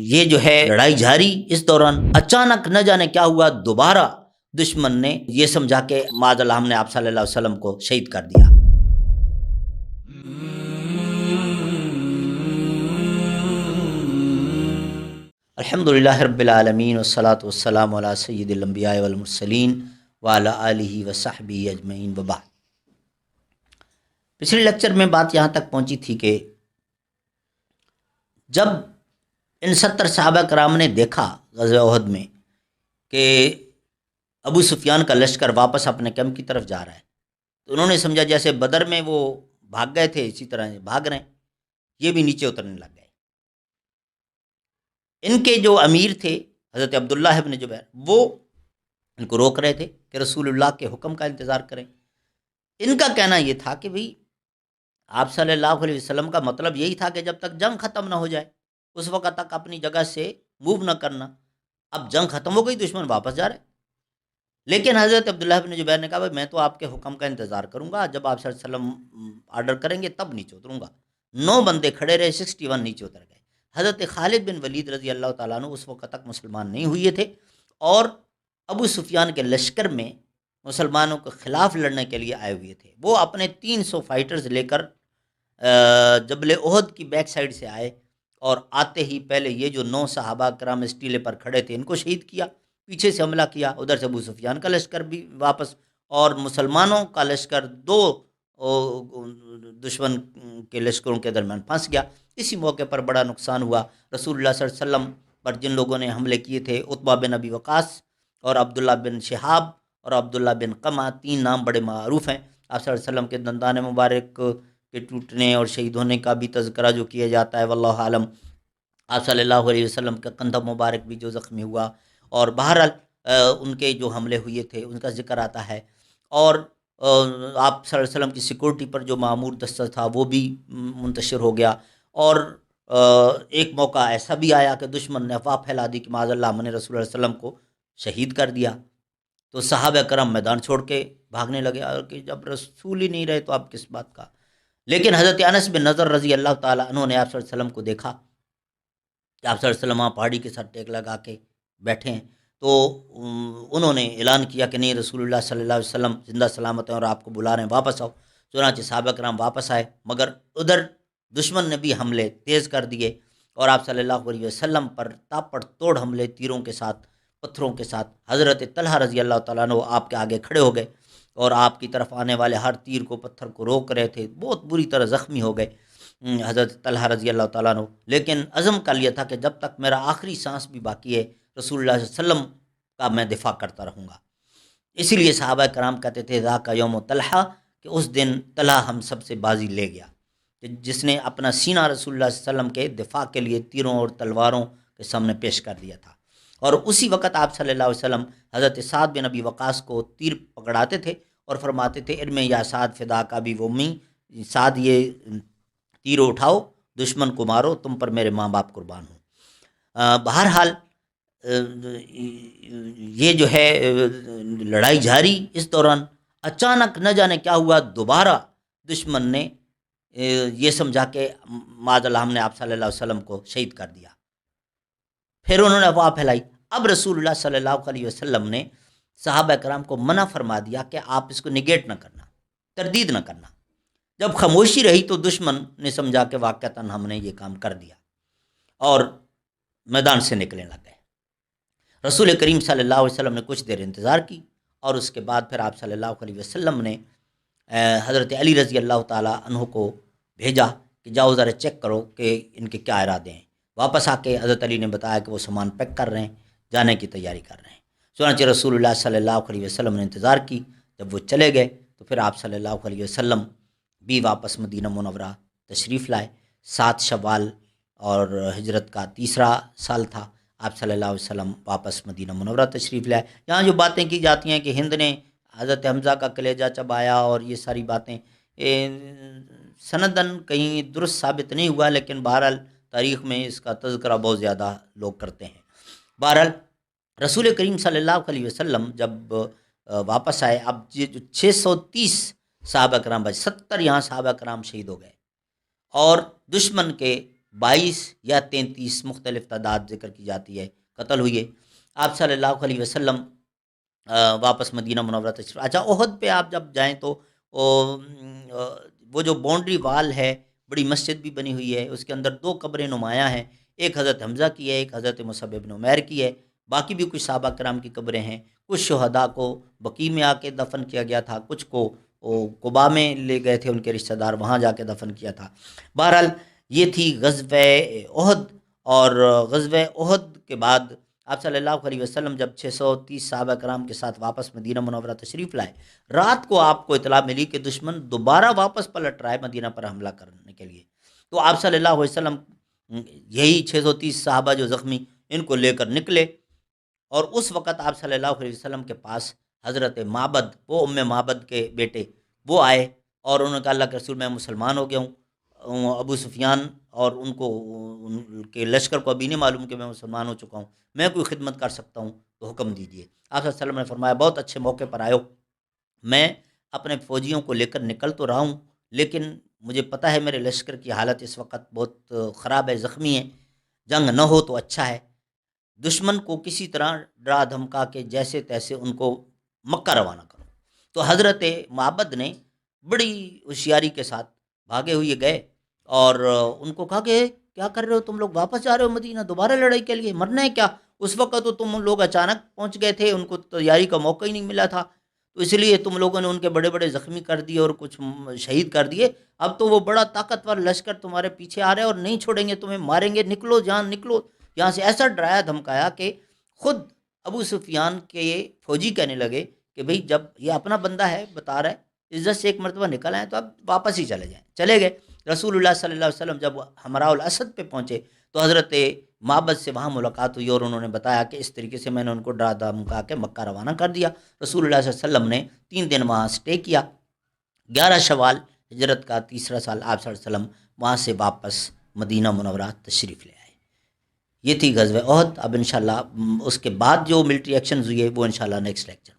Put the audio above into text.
یہ جو ہے لڑائی جاری، اس دوران اچانک نہ جانے کیا ہوا، دوبارہ دشمن نے یہ سمجھا کہ معاذ اللہ ہم نے آپ صلی اللہ علیہ وسلم کو شہید کر دیا۔ الحمدللہ رب العالمین والصلاة والسلام علی سید الانبیاء والمرسلین وعلی آلہ وصحبہ اجمعین وبعد۔ پچھلے لیکچر میں بات یہاں تک پہنچی تھی کہ جب ان 70 صحابہ کرام نے دیکھا غزوہ احد میں کہ ابو سفیان کا لشکر واپس اپنے کیمپ کی طرف جا رہا ہے، تو انہوں نے سمجھا جیسے بدر میں وہ بھاگ گئے تھے اسی طرح بھاگ رہے ہیں، یہ بھی نیچے اترنے لگ گئے۔ ان کے جو امیر تھے حضرت عبداللہ ابن جبیر، وہ ان کو روک رہے تھے کہ رسول اللہ کے حکم کا انتظار کریں۔ ان کا کہنا یہ تھا کہ بھئی آپ صلی اللہ علیہ وسلم کا مطلب یہی تھا کہ جب تک جنگ ختم نہ ہو جائے اس وقت تک اپنی جگہ سے موو نہ کرنا۔ اب جنگ ختم ہو گئی، دشمن واپس جا رہے، لیکن حضرت عبداللہ ابن جبیر نے کہا بھائی میں تو آپ کے حکم کا انتظار کروں گا، جب آپ صلی اللہ علیہ وسلم آرڈر کریں گے تب نیچے اتروں گا۔ 9 بندے کھڑے رہے، 61 نیچے اتر گئے۔ حضرت خالد بن ولید رضی اللہ تعالیٰ عنہ اس وقت تک مسلمان نہیں ہوئے تھے اور ابو سفیان کے لشکر میں مسلمانوں کے خلاف لڑنے کے لیے آئے ہوئے تھے۔ وہ اپنے 300 فائٹرز لے کر جبل احد کی بیک سائڈ سے آئے اور آتے ہی پہلے یہ جو 9 صحابہ کرام اس ٹیلے پر کھڑے تھے ان کو شہید کیا، پیچھے سے حملہ کیا، ادھر سے ابو سفیان کا لشکر بھی واپس، اور مسلمانوں کا لشکر 2 دشمن کے لشکروں کے درمیان پھنس گیا۔ اسی موقع پر بڑا نقصان ہوا۔ رسول اللہ صلی اللہ علیہ وسلم پر جن لوگوں نے حملے کیے تھے، عتبہ بن ابی وقاص اور عبداللہ بن شہاب اور عبداللہ بن قمہ، 3 نام بڑے معروف ہیں۔ آپ صلی اللہ علیہ وسلم کے دندان مبارک کے ٹوٹنے اور شہید ہونے کا بھی تذکرہ جو کیا جاتا ہے، واللہ عالم۔ آپ صلی اللہ علیہ وسلم کا کندھا مبارک بھی جو زخمی ہوا، اور بہرحال ان کے جو حملے ہوئے تھے ان کا ذکر آتا ہے۔ اور آپ صلی اللہ علیہ وسلم کی سیکورٹی پر جو معمور دستہ تھا وہ بھی منتشر ہو گیا، اور ایک موقع ایسا بھی آیا کہ دشمن نے افواہ پھیلا دی کہ معاذ اللہ ہم نے رسول اللہ علیہ وسلم کو شہید کر دیا، تو صحابہ کرام میدان چھوڑ کے بھاگنے لگے، اور کہ جب رسول ہی نہیں رہے تو آپ کس بات کا۔ لیکن حضرت انس بن نضر رضی اللہ تعالیٰ عنہ نے آپ صلی اللہ علیہ وسلم کو دیکھا کہ آپ صلی اللہ علیہ وسلم وہاں پہاڑی کے سر ٹیک لگا کے بیٹھے ہیں، تو انہوں نے اعلان کیا کہ نہیں، رسول اللہ صلی اللہ علیہ وسلم زندہ سلامت ہیں اور آپ کو بلا رہے ہیں، واپس آؤ۔ چنانچہ صحابہ کرام واپس آئے، مگر ادھر دشمن نے بھی حملے تیز کر دیے اور آپ صلی اللہ علیہ وسلم پر تاپڑ توڑ حملے تیروں کے ساتھ، پتھروں کے ساتھ۔ حضرت طلحہ رضی اللہ تعالیٰ عنہ آپ کے آگے کھڑے ہو گئے اور آپ کی طرف آنے والے ہر تیر کو، پتھر کو روک رہے تھے، بہت بری طرح زخمی ہو گئے حضرت طلحہ رضی اللہ تعالیٰ عنہ۔ لیکن عزم کر لیا تھا کہ جب تک میرا آخری سانس بھی باقی ہے رسول اللہ صلی اللہ علیہ وسلم کا میں دفاع کرتا رہوں گا۔ اسی لیے صحابہ کرام کہتے تھے ذاک یوم طلحہ، کہ اس دن طلحہ ہم سب سے بازی لے گیا، جس نے اپنا سینہ رسول اللہ صلی اللہ علیہ وسلم کے دفاع کے لیے تیروں اور تلواروں کے سامنے پیش کر دیا تھا۔ اور اسی وقت آپ صلی اللہ علیہ وسلم حضرت سعد بن ابی وقاص کو تیر پکڑاتے تھے اور فرماتے تھے ارمی یا سعد فدا کا بھی وہ می، سعد یہ تیر اٹھاؤ، دشمن کو مارو، تم پر میرے ماں باپ قربان ہوں۔ بہرحال یہ جو ہے لڑائی جاری، اس دوران اچانک نہ جانے کیا ہوا، دوبارہ دشمن نے یہ سمجھا کہ معاذ اللہ ہم نے آپ صلی اللہ علیہ وسلم کو شہید کر دیا۔ پھر انہوں نے افواہ پھیلائی۔ اب رسول اللہ صلی اللہ علیہ وسلم نے صحابہ کرام کو منع فرما دیا کہ آپ اس کو نگیٹ نہ کرنا، تردید نہ کرنا۔ جب خاموشی رہی تو دشمن نے سمجھا کہ واقعتاً ہم نے یہ کام کر دیا اور میدان سے نکلنے لگ گئے۔ رسول کریم صلی اللہ علیہ وسلم نے کچھ دیر انتظار کی اور اس کے بعد پھر آپ صلی اللہ علیہ وسلم نے حضرت علی رضی اللہ تعالیٰ عنہ کو بھیجا کہ جاؤ ذرا چیک کرو کہ ان کے کیا ارادے ہیں۔ واپس آ کے حضرت علی نے بتایا کہ وہ سامان پیک کر رہے ہیں، جانے کی تیاری کر رہے ہیں۔ چنانچہ رسول اللہ صلی اللہ علیہ وسلم نے انتظار کی، جب وہ چلے گئے تو پھر آپ صلی اللہ علیہ وسلم بھی واپس مدینہ منورہ تشریف لائے۔ 7 شوال اور ہجرت کا 3را سال تھا، آپ صلی اللہ علیہ وسلم واپس مدینہ منورہ تشریف لائے۔ یہاں جو باتیں کی جاتی ہیں کہ ہند نے حضرت حمزہ کا کلیجہ چبایا اور یہ ساری باتیں سندن کہیں درست ثابت نہیں ہوا، لیکن بہرحال تاریخ میں اس کا تذکرہ بہت زیادہ لوگ کرتے ہیں۔ بہرحال رسول کریم صلی اللہ علیہ وسلم جب واپس آئے، اب یہ جو 630 صحابہ کرام بچے، 70 یہاں صحابہ کرام شہید ہو گئے اور دشمن کے 22 یا 33 مختلف تعداد ذکر کی جاتی ہے قتل ہوئی ہے۔ آپ صلی اللہ علیہ وسلم واپس مدینہ منورہ تشریف، اچھا احد پہ آپ جب جائیں تو وہ جو باؤنڈری وال ہے، بڑی مسجد بھی بنی ہوئی ہے، اس کے اندر 2 قبریں نمایاں ہیں، ایک حضرت حمزہ کی ہے، ایک حضرت مصعب بن عمیر کی ہے، باقی بھی کچھ صحابہ کرام کی قبریں ہیں۔ کچھ شہداء کو بقیع میں آ کے دفن کیا گیا تھا، کچھ کو قباء میں لے گئے تھے ان کے رشتہ دار، وہاں جا کے دفن کیا تھا۔ بہرحال یہ تھی غزوہ احد، اور غزوہ احد کے بعد آپ صلی اللہ علیہ وسلم جب 630 صحابہ کرام کے ساتھ واپس مدینہ منورہ تشریف لائے، رات کو آپ کو اطلاع ملی کہ دشمن دوبارہ واپس پلٹ رہا ہے مدینہ پر حملہ کرنے کے لیے۔ تو آپ صلی اللہ علیہ وسلم یہی 630 صحابہ جو زخمی، ان کو لے کر نکلے، اور اس وقت آپ صلی اللہ علیہ وسلم کے پاس حضرت معبد، وہ ام معبد کے بیٹے، وہ آئے اور انہوں نے کہا اللہ کے رسول میں مسلمان ہو گیا ہوں۔ ابو سفیان اور ان کے لشکر کو ابھی نہیں معلوم کہ میں مسلمان ہو چکا ہوں، میں کوئی خدمت کر سکتا ہوں تو حکم دیجیے۔ آپ صلی اللہ علیہ وسلم نے فرمایا بہت اچھے موقع پر آئے ہو، میں اپنے فوجیوں کو لے کر نکل تو رہا ہوں، لیکن مجھے پتہ ہے میرے لشکر کی حالت اس وقت بہت خراب ہے، زخمی ہے، جنگ نہ ہو تو اچھا ہے، دشمن کو کسی طرح ڈرا دھمکا کے جیسے تیسے ان کو مکہ روانہ کرو۔ تو حضرت معبد نے بڑی ہوشیاری کے ساتھ بھاگے ہوئے گئے اور ان کو کہا کہ کیا کر رہے ہو تم لوگ، واپس جا رہے ہو مدینہ دوبارہ لڑائی کے لیے، مرنا ہے کیا؟ اس وقت تو تم لوگ اچانک پہنچ گئے تھے، ان کو تیاری کا موقع ہی نہیں ملا تھا، تو اس لیے تم لوگوں نے ان کے بڑے بڑے زخمی کر دیے اور کچھ شہید کر دیے، اب تو وہ بڑا طاقتور لشکر تمہارے پیچھے آ رہا ہے اور نہیں چھوڑیں گے تمہیں، ماریں گے، نکلو جان نکلو یہاں سے۔ ایسا ڈرایا دھمکایا کہ خود ابو سفیان کے فوجی کہنے لگے کہ بھئی جب یہ اپنا بندہ ہے بتا رہا ہے، عزت سے ایک مرتبہ نکل آئے تو اب واپس ہی چلے جائیں، چلے گئے۔ رسول اللہ صلی اللہ علیہ وسلم جب حمراء الاسد پہ پہنچے تو حضرت معبد سے وہاں ملاقات ہوئی اور انہوں نے بتایا کہ اس طریقے سے میں نے ان کو ڈرا دھمکا کے مکہ روانہ کر دیا۔ رسول اللہ صلی اللہ علیہ وسلم نے 3 دن وہاں سٹے کیا، 11 شوال ہجرت کا تیسرا سال آپ صلی اللہ علیہ وسلم وہاں سے واپس مدینہ منورہ تشریف لے آئے۔ یہ تھی غزوہ احد۔ اب انشاءاللہ اس کے بعد جو ملٹری ایکشنز ہوئے وہ انشاءاللہ نیکسٹ لیکچر